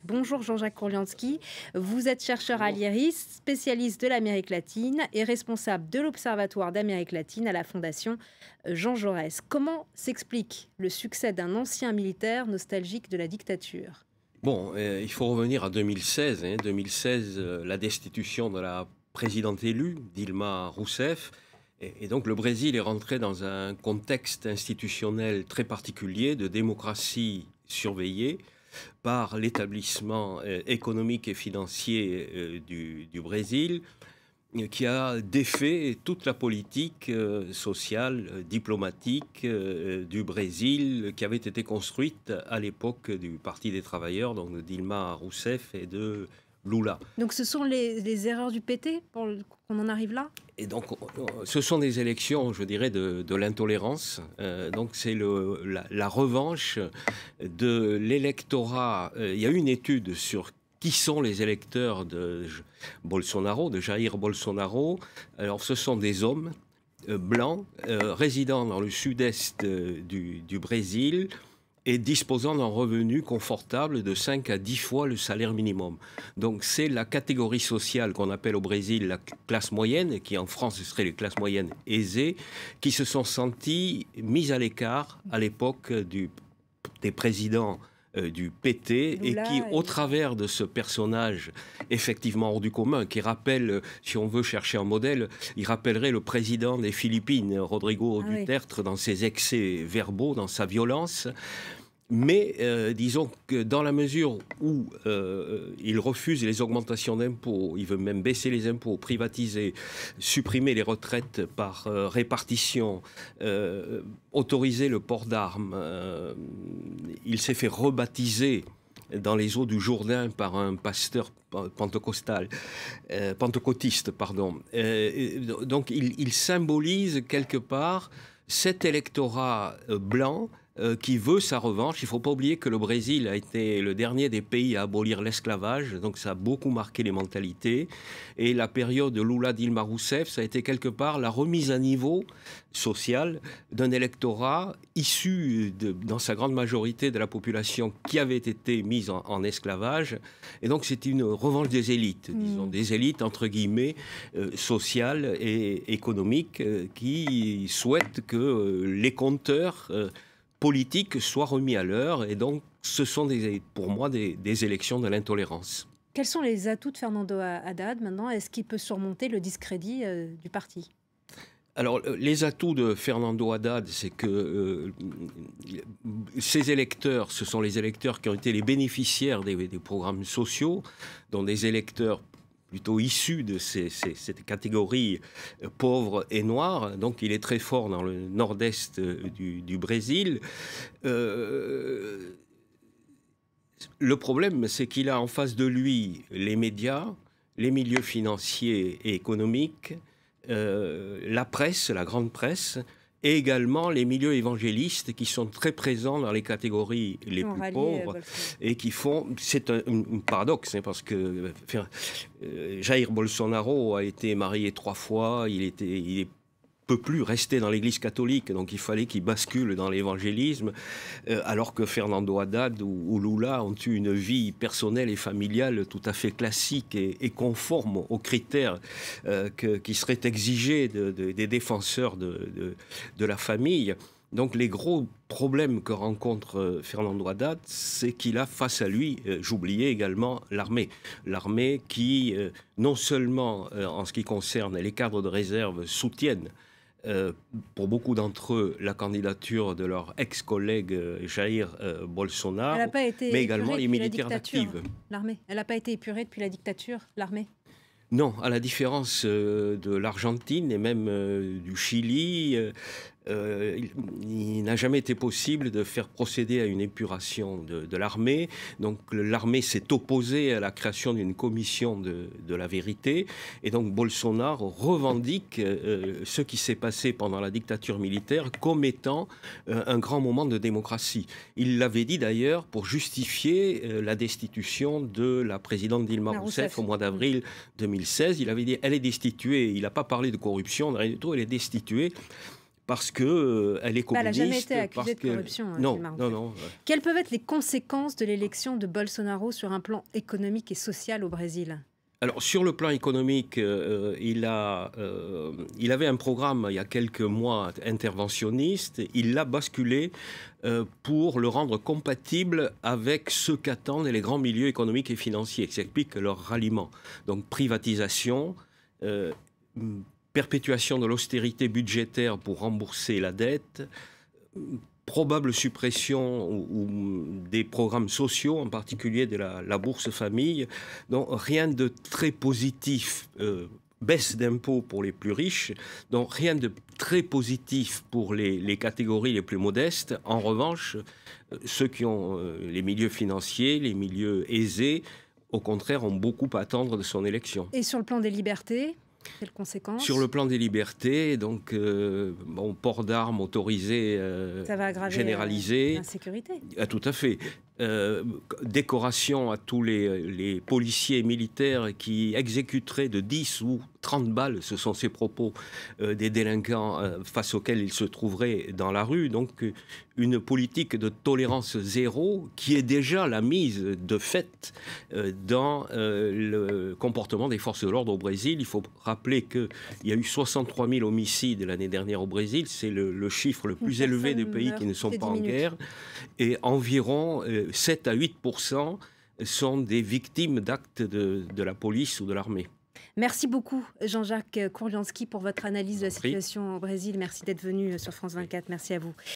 Bonjour Jean-Jacques Kourlianski, vous êtes chercheur à l'IRIS, spécialiste de l'Amérique latine et responsable de l'Observatoire d'Amérique latine à la Fondation Jean Jaurès. Comment s'explique le succès d'un ancien militaire nostalgique de la dictature? Bon, il faut revenir à 2016. 2016, la destitution de la présidente élue, Dilma Rousseff. Et donc le Brésil est rentré dans un contexte institutionnel très particulier de démocratie surveillée par l'établissement économique et financier du Brésil, qui a défait toute la politique sociale, diplomatique du Brésil, qui avait été construite à l'époque du Parti des travailleurs, donc de Dilma Rousseff et de Lula. Donc ce sont les erreurs du PT pour qu'on en arrive là? Et donc, ce sont des élections, je dirais, de l'intolérance. Donc, c'est la revanche de l'électorat. Il y a eu une étude sur qui sont les électeurs de Bolsonaro, de Jair Bolsonaro. Alors, ce sont des hommes blancs, résidant dans le sud-est du Brésil, et disposant d'un revenu confortable de 5 à 10 fois le salaire minimum. Donc c'est la catégorie sociale qu'on appelle au Brésil la classe moyenne, qui en France serait les classes moyennes aisées, qui se sont senties mises à l'écart à l'époque des présidents du PT, Lula, et qui, au travers de ce personnage effectivement hors du commun, qui rappelle, si on veut chercher un modèle, il rappellerait le président des Philippines, Rodrigo Duterte, dans ses excès verbaux, dans sa violence. Mais disons que dans la mesure où il refuse les augmentations d'impôts, il veut même baisser les impôts, privatiser, supprimer les retraites par répartition, autoriser le port d'armes, il s'est fait rebaptiser dans les eaux du Jourdain par un pasteur pentecôtiste. Donc il symbolise quelque part cet électorat blanc qui veut sa revanche. Il ne faut pas oublier que le Brésil a été le dernier des pays à abolir l'esclavage, donc ça a beaucoup marqué les mentalités. Et la période de Lula-Dilma Rousseff, ça a été quelque part la remise à niveau social d'un électorat issu, dans sa grande majorité, de la population qui avait été mise en esclavage. Et donc c'est une revanche des élites, disons, des élites entre guillemets sociales et économiques qui souhaitent que les compteurs politiques soient remis à l'heure, et donc ce sont pour moi des élections de l'intolérance. Quels sont les atouts de Fernando Haddad maintenant? Est-ce qu'il peut surmonter le discrédit du parti? Alors, les atouts de Fernando Haddad, c'est que ces électeurs, ce sont les électeurs qui ont été les bénéficiaires des programmes sociaux, dont des électeurs plutôt issus de cette catégorie pauvre et noire. Donc il est très fort dans le nord-est du Brésil. Le problème, c'est qu'il a en face de lui les médias, les milieux financiers et économiques, la presse, la grande presse, et également les milieux évangélistes qui sont très présents dans les catégories les plus pauvres et qui font... C'est un paradoxe, parce que Jair Bolsonaro a été marié 3 fois, il peut plus rester dans l'église catholique, donc il fallait qu'il bascule dans l'évangélisme, alors que Fernando Haddad ou Lula ont eu une vie personnelle et familiale tout à fait classique et conforme aux critères qui seraient exigés des défenseurs de la famille. Donc les gros problèmes que rencontre Fernando Haddad, c'est qu'il a face à lui, j'oubliais également, l'armée. L'armée qui, non seulement en ce qui concerne les cadres de réserve, soutiennent pour beaucoup d'entre eux la candidature de leur ex-collègue Jair Bolsonaro, mais également les militaires actifs. L'armée, elle n'a pas été épurée depuis la dictature, l'armée? Non, à la différence de l'Argentine et même du Chili, il n'a jamais été possible de faire procéder à une épuration de l'armée. Donc l'armée s'est opposée à la création d'une commission de la vérité. Et donc Bolsonaro revendique ce qui s'est passé pendant la dictature militaire comme étant un grand moment de démocratie. Il l'avait dit d'ailleurs pour justifier la destitution de la présidente Dilma Rousseff au mois d'avril 2016. Il avait dit elle est destituée. Il n'a pas parlé de corruption, rien du tout. Elle est destituée parce qu'elle est communiste. Elle n'a jamais été accusée parce de corruption. Non, Dilma non, Rousseff. non. Quelles peuvent être les conséquences de l'élection de Bolsonaro sur un plan économique et social au Brésil? Alors, sur le plan économique, il avait un programme il y a quelques mois interventionniste. Il l'a basculé pour le rendre compatible avec ce qu'attendent les grands milieux économiques et financiers, qui explique leur ralliement. Donc, privatisation, perpétuation de l'austérité budgétaire pour rembourser la dette, probable suppression ou des programmes sociaux, en particulier de la bourse famille. Donc rien de très positif, baisse d'impôts pour les plus riches, donc rien de très positif pour les catégories les plus modestes. En revanche, ceux qui ont les milieux financiers, les milieux aisés, au contraire, ont beaucoup à attendre de son élection. Et sur le plan des libertés ? Quelles conséquences? Sur le plan des libertés, donc port d'armes autorisé, ça va aggraver généralisé. l'insécurité. Tout à fait. Décoration à tous les policiers et militaires qui exécuteraient de 10 ou 30 balles, ce sont ces propos, des délinquants face auxquels ils se trouveraient dans la rue. Donc une politique de tolérance zéro qui est déjà la mise de fait dans le comportement des forces de l'ordre au Brésil. Il faut rappeler qu'il y a eu 63 000 homicides l'année dernière au Brésil. C'est le chiffre le plus élevé des pays qui ne sont pas en guerre. Et environ 7 à 8% sont des victimes d'actes de la police ou de l'armée. Merci beaucoup Jean-Jacques Kourlianski pour votre analyse de la situation au Brésil. Merci d'être venu sur France 24. Merci à vous.